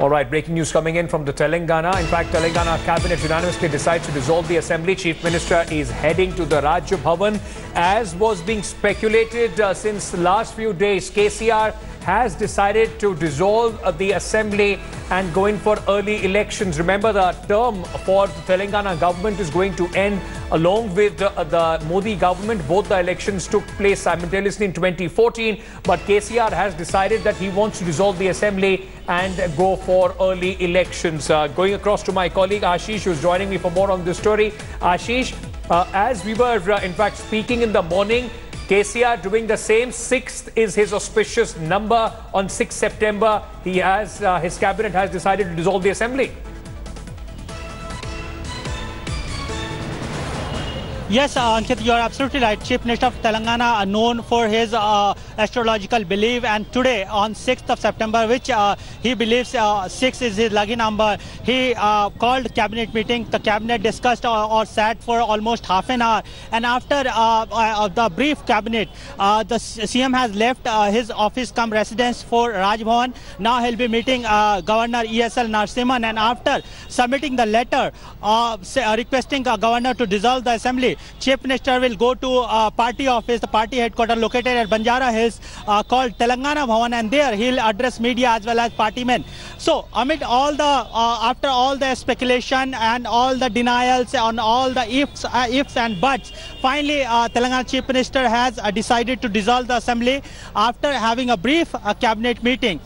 All right, breaking news coming in from the Telangana. In fact, Telangana cabinet unanimously decides to dissolve the assembly. Chief Minister is heading to the Rajya Bhavan. As was being speculated since the last few days, KCR has decided to dissolve the assembly and go in for early elections. Remember, the term for the Telangana government is going to end along with the Modi government. Both the elections took place simultaneously in 2014, but KCR has decided that he wants to dissolve the assembly and go for early elections. Going across to my colleague Ashish, who is joining me for more on this story. Ashish, as we were in fact speaking in the morning, KCR doing the same. 6th is his auspicious number. On 6th September, he has his cabinet has decided to dissolve the assembly. Yes, Ankit, you are absolutely right. Chief Minister of Telangana, known for his astrological belief, and today on 6th of September, which he believes 6 is his lucky number, he called cabinet meeting. The cabinet discussed or sat for almost half an hour, and after the brief cabinet, the CM has left his office cum residence for Raj Bhavan. Now he'll be meeting Governor ESL Narsimhan, and after submitting the letter requesting Governor to dissolve the assembly, Chief Minister will go to party office, the party headquarters located at Banjara Hills, called Telangana Bhavan, and there he'll address media as well as party men. So amid all the after all the speculation and all the denials on all the ifs and buts, finally Telangana Chief Minister has decided to dissolve the assembly after having a brief cabinet meeting.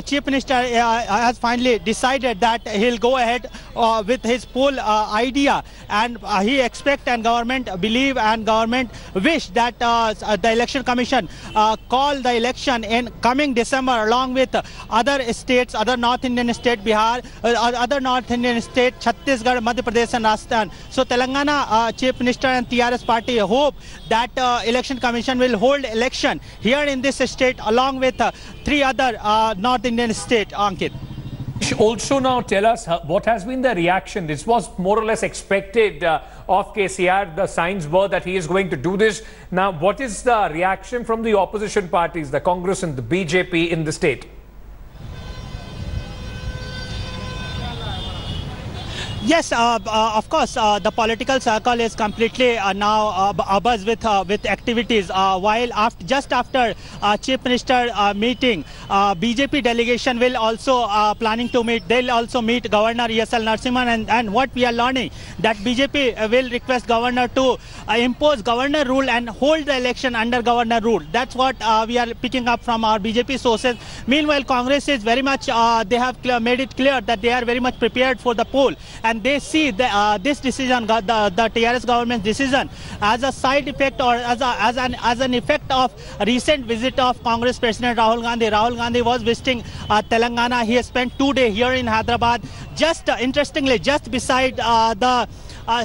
Chief Minister has finally decided that he'll go ahead with his poll idea, and he expects and government believe and government wish that the election commission call the election in coming December along with other states, other North Indian state, Bihar, other North Indian state, Chhattisgarh, Madhya Pradesh and Rajasthan. So Telangana Chief Minister and TRS party hope that election commission will hold election here in this state along with 3 other North Indian states, Ankit. Also now tell us what has been the reaction. This was more or less expected of KCR. The signs were that he is going to do this. Now, what is the reaction from the opposition parties, the Congress and the BJP in the state? Yes, of course, the political circle is completely now abuzz with activities. While just after Chief Minister meeting, BJP delegation will also planning to meet. They'll also meet Governor ESL Narsimhan, and what we are learning that BJP will request Governor to impose Governor rule and hold the election under Governor rule. That's what we are picking up from our BJP sources. Meanwhile, Congress is very much they have made it clear that they are very much prepared for the poll. And they see this decision, the TRS government's decision, as a side effect or as an effect of a recent visit of Congress President Rahul Gandhi. Rahul Gandhi was visiting Telangana. He has spent 2 days here in Hyderabad. Just interestingly, just beside the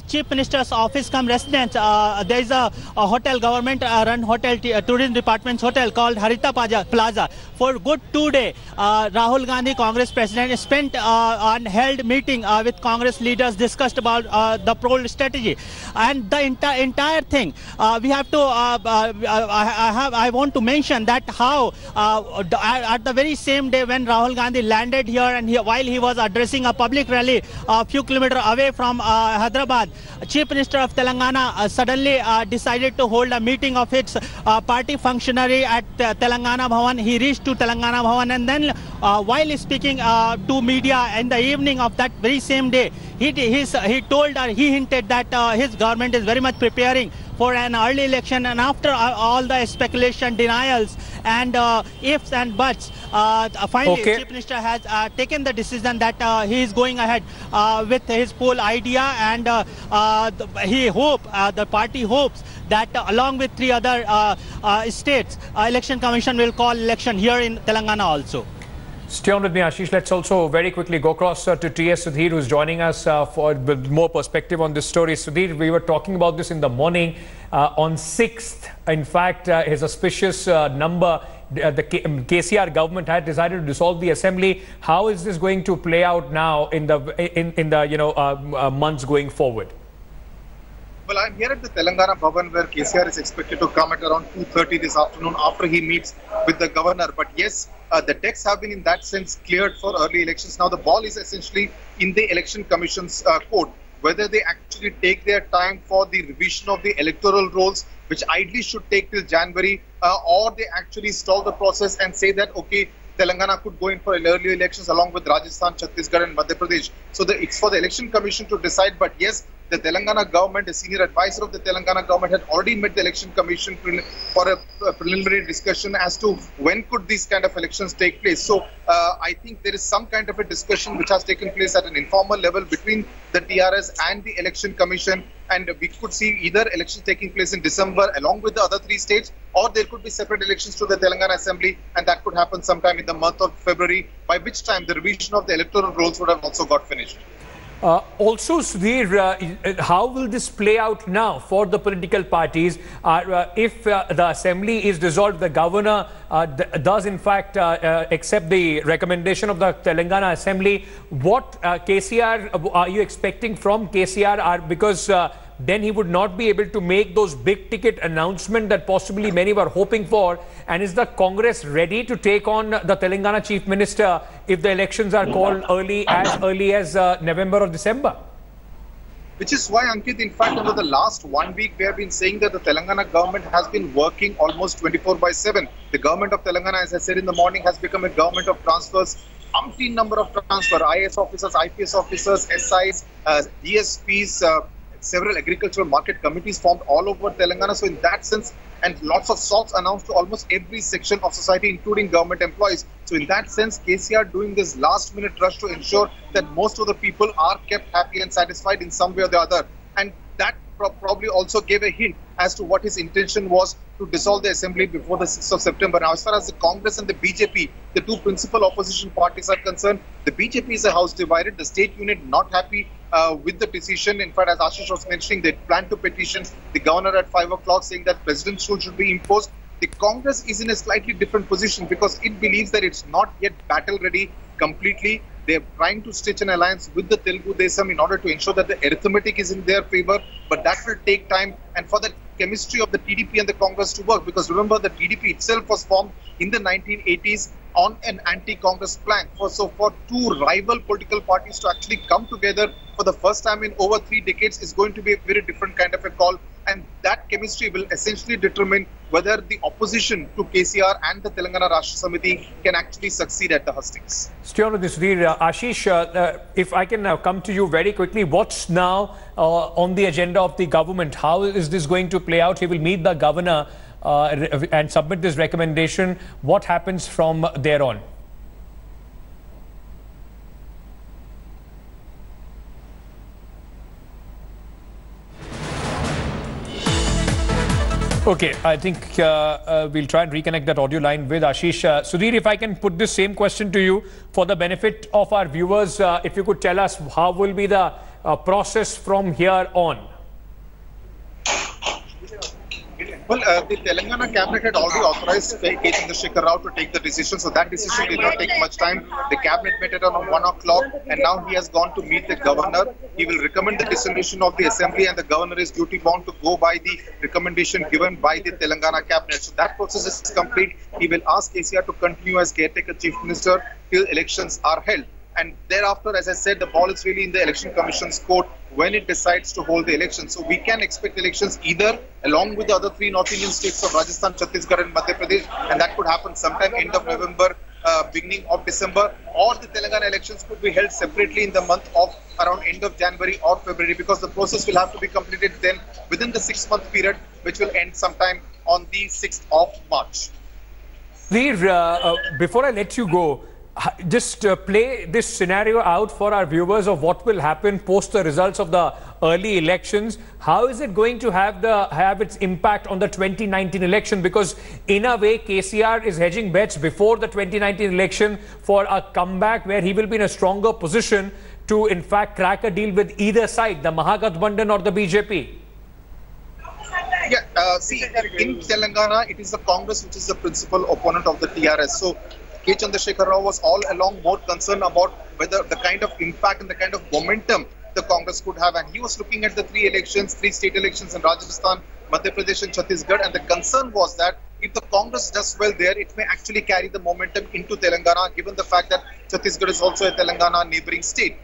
Chief Minister's office cum residence, there is a hotel, government run hotel, tourism department's hotel called Harita Plaza. For good 2 days, Rahul Gandhi, Congress president, spent on held meeting with Congress leaders, discussed about the poll strategy, and the entire thing. We have to. I want to mention that how at the very same day when Rahul Gandhi landed here, and while he was addressing a public rally a few kilometers away from Hyderabad, Chief Minister of Telangana suddenly decided to hold a meeting of its party functionary at Telangana Bhavan. He reached to Telangana Bhavan, and then while speaking to media in the evening of that very same day, he hinted that his government is very much preparing for an early election, and after all the speculation, denials and ifs and buts, finally Chief Minister has taken the decision that he is going ahead with his poll idea, and the party hopes that along with 3 other states, election commission will call election here in Telangana also. Stay on with me, Ashish. Let's also very quickly go across to T.S. Sudhir, who's joining us for more perspective on this story. Sudhir, we were talking about this in the morning. On 6th, in fact, his auspicious number, the KCR government had decided to dissolve the assembly. How is this going to play out now in the months going forward? Well, I'm here at the Telangana Bhavan where KCR is expected to come at around 2:30 this afternoon after he meets with the governor. But yes, the decks have been in that sense cleared for early elections. Now the ball is essentially in the Election Commission's court, whether they actually take their time for the revision of the electoral rolls, which ideally should take till January, or they actually stall the process and say that, okay, Telangana could go in for early elections along with Rajasthan, Chhattisgarh and Madhya Pradesh. So it's for the Election Commission to decide. But yes, the Telangana government, a senior advisor of the Telangana government, had already met the Election Commission for a preliminary discussion as to when could these kind of elections take place. So I think there is some kind of a discussion which has taken place at an informal level between the TRS and the Election Commission. And we could see either elections taking place in December along with the other three states, or there could be separate elections to the Telangana Assembly, and that could happen sometime in the month of February, by which time the revision of the electoral rolls would have also got finished. Also, Sudhir, how will this play out now for the political parties? If the assembly is dissolved, the governor does in fact accept the recommendation of the Telangana assembly, what KCR are you expecting from KCR? Because then he would not be able to make those big ticket announcements that possibly many were hoping for. And is the Congress ready to take on the Telangana Chief Minister if the elections are called early as November or December? Which is why, Ankit, in fact, over the last 1 week, we have been saying that the Telangana government has been working almost 24/7. The government of Telangana, as I said in the morning, has become a government of transfers. Umpteen number of transfer, IAS officers, IPS officers, SIs, DSPs, several agricultural market committees formed all over Telangana. So in that sense, and lots of salts announced to almost every section of society, including government employees. So in that sense, KCR doing this last minute rush to ensure that most of the people are kept happy and satisfied in some way or the other. And that probably also gave a hint as to what his intention was to dissolve the assembly before the 6th of September. Now, as far as the Congress and the BJP, the two principal opposition parties are concerned, the BJP is a house divided. The state unit not happy with the decision. In fact, as Ashish was mentioning, they plan to petition the governor at 5 o'clock saying that president's rule should be imposed. The Congress is in a slightly different position because it believes that it's not yet battle ready completely. They're trying to stitch an alliance with the Telugu Desam in order to ensure that the arithmetic is in their favor, but that will take time, and for the chemistry of the TDP and the Congress to work, because remember the TDP itself was formed in the 1980s on an anti-Congress plank. So for two rival political parties to actually come together for the first time in over 3 decades is going to be a very different kind of a call. And that chemistry will essentially determine whether the opposition to KCR and the Telangana Rashtra Samiti can actually succeed at the hustings. Stay on with this, Ashish, if I can now come to you very quickly, what's now on the agenda of the government? How is this going to play out? He will meet the governor and submit this recommendation. What happens from there on? Okay, I think we'll try and reconnect that audio line with Ashish. Sudhir, if I can put this same question to you for the benefit of our viewers, if you could tell us how will be the process from here on? Well, the Telangana cabinet had already authorized K. Chandrashekhar to take the decision, so that decision did not take much time. The cabinet met at around 1 o'clock, and now he has gone to meet the governor. He will recommend the dissolution of the assembly, and the governor is duty bound to go by the recommendation given by the Telangana cabinet. So that process is complete. He will ask KCR to continue as caretaker chief minister till elections are held. And thereafter, as I said, the ball is really in the Election Commission's court when it decides to hold the elections. So we can expect elections either along with the other 3 North Indian states of Rajasthan, Chhattisgarh and Madhya Pradesh, and that could happen sometime end of November, beginning of December, or the Telangana elections could be held separately in the month of around end of January or February, because the process will have to be completed then within the 6-month period, which will end sometime on the 6th of March. Before I let you go, just play this scenario out for our viewers of what will happen post the results of the early elections. How is it going to have its impact on the 2019 election? Because in a way, KCR is hedging bets before the 2019 election for a comeback where he will be in a stronger position to, in fact, crack a deal with either side, the Mahagathbandhan or the BJP. Yeah, see, in Telangana, it is the Congress which is the principal opponent of the TRS. So K. Chandrashekhar was all along more concerned about whether the kind of impact and the kind of momentum the Congress could have. And he was looking at the 3 state elections in Rajasthan, Madhya Pradesh and Chhattisgarh. And the concern was that if the Congress does well there, it may actually carry the momentum into Telangana, given the fact that Chhattisgarh is also a Telangana neighboring state,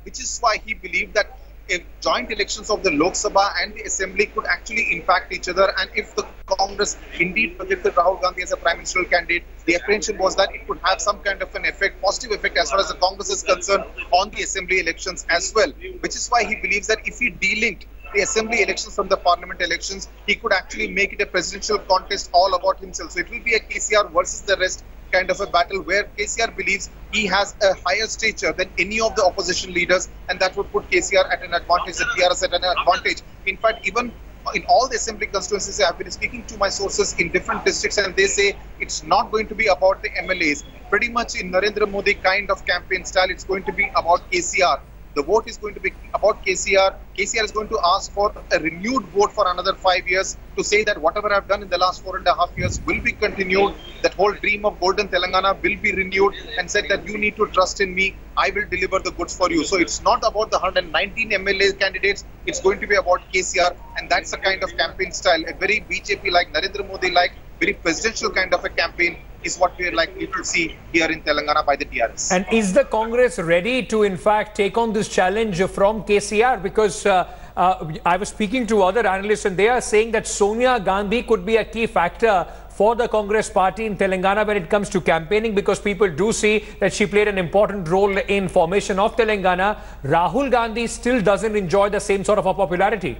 which is why he believed that if joint elections of the Lok Sabha and the Assembly could actually impact each other, and if the Congress indeed projected Rahul Gandhi as a prime ministerial candidate, the apprehension was that it could have some kind of an effect, positive effect as far as the Congress is concerned on the Assembly elections as well, which is why he believes that if he delinked the Assembly elections from the Parliament elections, he could actually make it a presidential contest all about himself. So it will be a KCR versus the rest kind of a battle where KCR believes he has a higher stature than any of the opposition leaders, and that would put KCR at an advantage, the TRS at an advantage. In fact, even in all the Assembly constituencies, I have been speaking to my sources in different districts, and they say it's not going to be about the MLAs. Pretty much in Narendra Modi kind of campaign style, it's going to be about KCR. The vote is going to be about KCR. KCR is going to ask for a renewed vote for another 5 years to say that whatever I've done in the last 4.5 years will be continued. That whole dream of Golden Telangana will be renewed, and said that you need to trust in me. I will deliver the goods for you. So it's not about the 119 MLA candidates. It's going to be about KCR, and that's the kind of campaign style, a very BJP-like, Narendra Modi-like, very presidential kind of a campaign is what we are likely to see here in Telangana by the TRS. And is the Congress ready to, in fact, take on this challenge from KCR? Because I was speaking to other analysts, and they are saying that Sonia Gandhi could be a key factor for the Congress party in Telangana when it comes to campaigning, because people do see that she played an important role in formation of Telangana. Rahul Gandhi still doesn't enjoy the same sort of a popularity.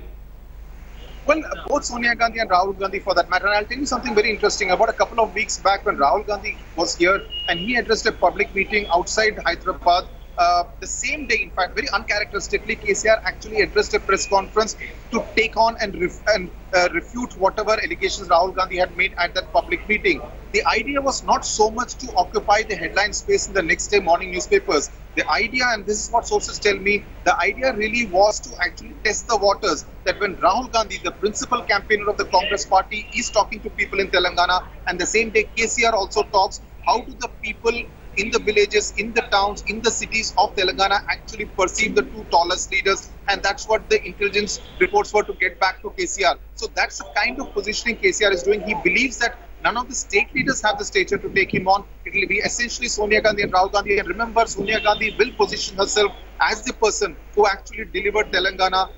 Well, both Sonia Gandhi and Rahul Gandhi for that matter. And I'll tell you something very interesting. About a couple of weeks back when Rahul Gandhi was here and he addressed a public meeting outside Hyderabad, the same day, in fact, very uncharacteristically, KCR actually addressed a press conference to take on and refute whatever allegations Rahul Gandhi had made at that public meeting. The idea was not so much to occupy the headline space in the next day morning newspapers. The idea, and this is what sources tell me, the idea really was to actually test the waters, that when Rahul Gandhi, the principal campaigner of the Congress party, is talking to people in Telangana, and the same day KCR also talks, how do the people in the villages, in the towns, in the cities of Telangana actually perceive the two tallest leaders, and that's what the intelligence reports were to get back to KCR. So that's the kind of positioning KCR is doing. He believes that none of the state leaders have the stature to take him on. It will be essentially Sonia Gandhi and Rahul Gandhi. And remember, Sonia Gandhi will position herself as the person who actually delivered Telangana,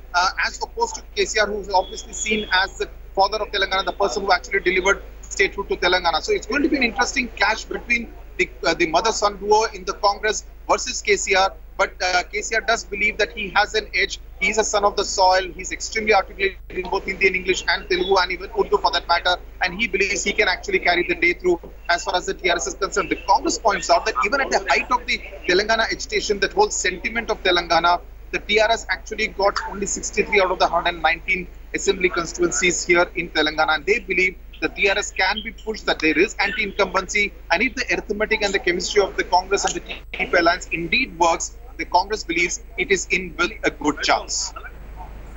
as opposed to KCR, who is obviously seen as the father of Telangana, the person who actually delivered statehood to Telangana. So it's going to be an interesting clash between the mother-son duo in the Congress versus KCR. But KCR does believe that he has an edge. He's a son of the soil. He's extremely articulate in both Hindi and English and Telugu and even Urdu for that matter. And he believes he can actually carry the day through as far as the TRS is concerned. The Congress points out that even at the height of the Telangana agitation, that whole sentiment of Telangana, the TRS actually got only 63 out of the 119 assembly constituencies here in Telangana. And they believe the TRS can be pushed, that there is anti-incumbency. And if the arithmetic and the chemistry of the Congress and the TDP alliance indeed works, the Congress believes it is in with a good chance.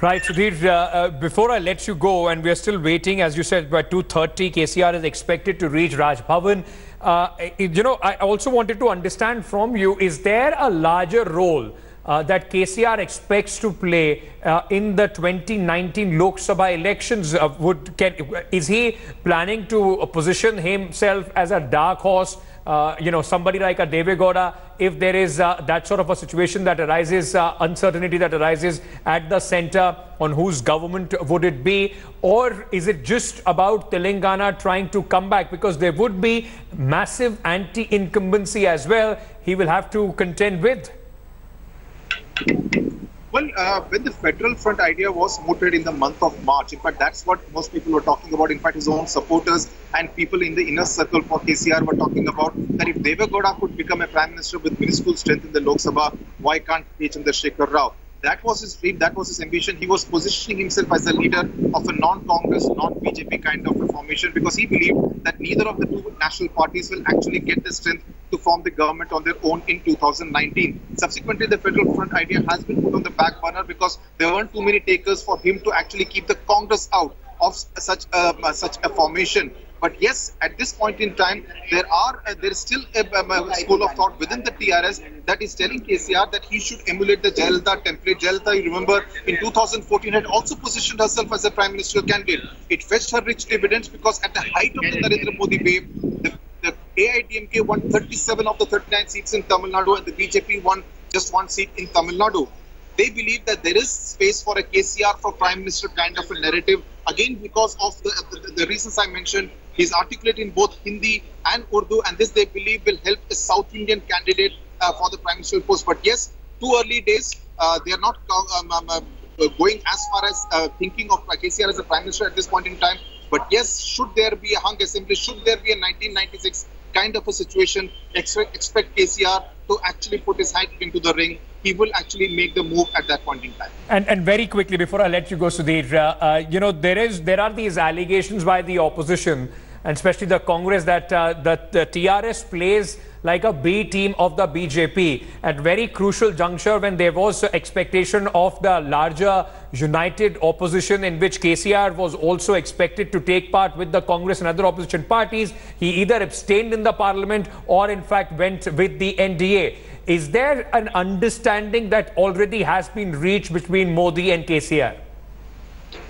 Right, Sudhir, before I let you go, and we are still waiting, as you said, by 2:30, KCR is expected to reach Raj Bhavan. I also wanted to understand from you, is there a larger role that KCR expects to play in the 2019 Lok Sabha elections? Is he planning to position himself as a dark horse? Somebody like a Deve Gowda, if there is that sort of a situation that arises, uncertainty that arises at the center, on whose government would it be? Or is it just about Telangana trying to come back? Because there would be massive anti-incumbency as well he will have to contend with. Well, when the Federal Front idea was mooted in the month of March, in fact, that's what most people were talking about. In fact, his own supporters and people in the inner circle for KCR were talking about that if Deve Gowda could become a prime minister with minuscule strength in the Lok Sabha, why can't Chandrashekhar Rao? That was his dream, that was his ambition. He was positioning himself as a leader of a non-Congress, non-BJP kind of a formation, because he believed that neither of the two national parties will actually get the strength to form the government on their own in 2019. Subsequently, the Federal Front idea has been put on the back burner because there weren't too many takers for him to actually keep the Congress out of such a formation. But yes, at this point in time, there is still a school of thought within the TRS that is telling KCR that he should emulate the Jayalalitha template. Jayalalitha, you remember, in 2014 had also positioned herself as a prime ministerial candidate. It fetched her rich dividends because at the height of the Narendra Modi wave, the AIDMK won 37 of the 39 seats in Tamil Nadu and the BJP won just one seat in Tamil Nadu. They believe that there is space for a KCR for prime minister kind of a narrative, again because of the reasons I mentioned. He's articulate in both Hindi and Urdu, and this they believe will help a South Indian candidate for the prime ministerial post. But yes, too early days. They are not going as far as thinking of KCR as a prime minister at this point in time. But yes, should there be a hung assembly, should there be a 1996 kind of a situation, expect KCR to actually put his hat into the ring. He will actually make the move at that point in time. And very quickly, before I let you go, Sudhir, you know, there are these allegations by the opposition, and especially the Congress, that the TRS plays like a B team of the BJP at very crucial juncture when there was expectation of the larger united opposition in which KCR was also expected to take part with the Congress and other opposition parties. He either abstained in the parliament or in fact went with the NDA. Is there an understanding that already has been reached between Modi and KCR?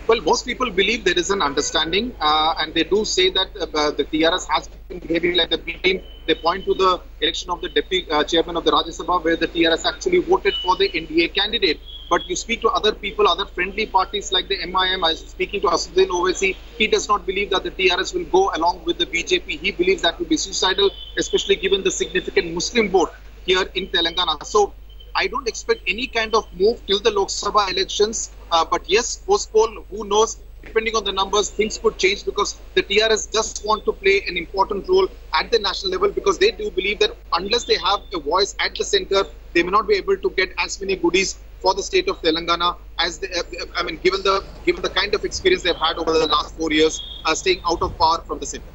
Well, most people believe there is an understanding, and they do say that the TRS has been behaving like the B team. They point to the election of the deputy chairman of the Rajya Sabha, where the TRS actually voted for the NDA candidate. But you speak to other people, other friendly parties like the MIM. I was speaking to Asudin Owaisi. He does not believe that the TRS will go along with the BJP. He believes that will be suicidal, especially given the significant Muslim vote here in Telangana. So I don't expect any kind of move till the Lok Sabha elections. But yes, post-poll, who knows, depending on the numbers, things could change because the TRS just want to play an important role at the national level because they do believe that unless they have a voice at the center, they may not be able to get as many goodies for the state of Telangana as they, I mean, given the kind of experience they've had over the last 4 years, staying out of power from the center.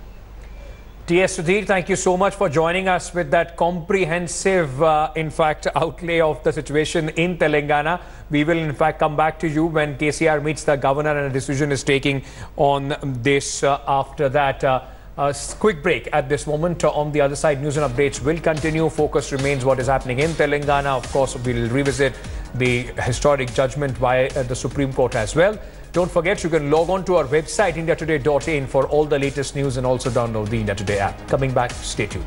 T.S. Sudhir, thank you so much for joining us with that comprehensive, in fact, outlay of the situation in Telangana. We will, in fact, come back to you when KCR meets the governor and a decision is taking on this after that. A quick break at this moment. On the other side, news and updates will continue. Focus remains what is happening in Telangana. Of course, we'll revisit the historic judgment by the Supreme Court as well. Don't forget, you can log on to our website, indiatoday.in, for all the latest news and also download the India Today app. Coming back, stay tuned.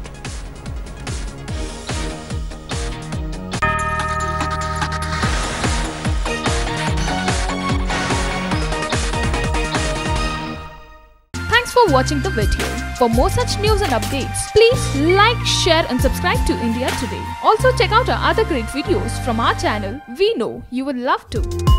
Thanks for watching the video. For more such news and updates, please like, share and subscribe to India Today. Also check out our other great videos from our channel. We know you will love to.